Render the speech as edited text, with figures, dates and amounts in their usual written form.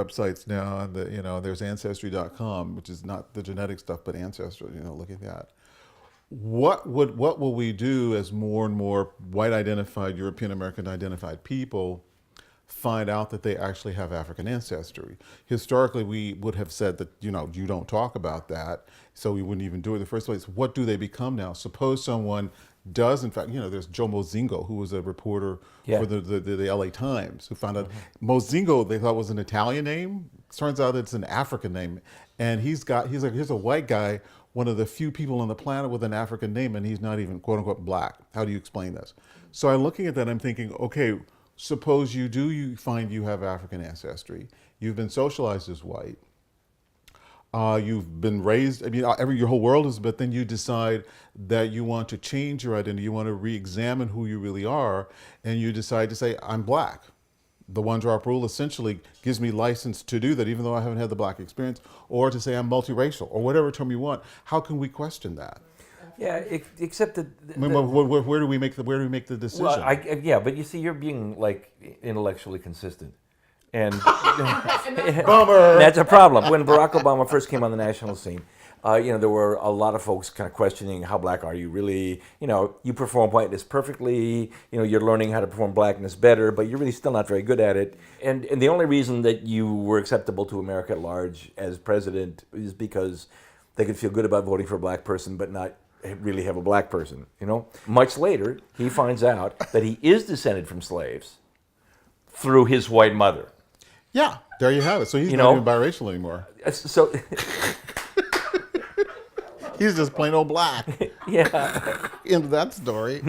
websites now, and there's Ancestry.com, which is not the genetic stuff, but Ancestry. Look at that. What will we do as more and more white identified, European American identified people find out that they actually have African ancestry? Historically, we would have said that, you don't talk about that, so we wouldn't even do it in the first place. What do they become now? Suppose someone does, in fact, there's Joe Mozingo, who was a reporter for the LA Times, who found out Mozingo, they thought was an Italian name. Turns out it's an African name. And here's a white guy, one of the few people on the planet with an African name, and he's not even quote unquote black. How do you explain this? So I'm looking at that, I'm thinking, okay, suppose you find you have African ancestry. You've been socialized as white. You've been raised, your whole world is, but then you decide that you want to change your identity. You want to re-examine who you really are, and you decide to say, I'm black. The one-drop rule essentially gives me license to do that, even though I haven't had the black experience, or to say I'm multiracial, or whatever term you want. How can we question that? Yeah, except that. Where do we make the decision? Well, but you see, you're being intellectually consistent, and bummer. That's a problem. When Barack Obama first came on the national scene, there were a lot of folks kind of questioning, how black are you really? You perform whiteness perfectly. You're learning how to perform blackness better, but you're really still not very good at it. And the only reason that you were acceptable to America at large as president is because they could feel good about voting for a black person, but not really have a black person. Much later, he finds out that he is descended from slaves through his white mother. Yeah, there you have it. So he's not even biracial anymore. So he's just plain old black. Yeah. Into that story.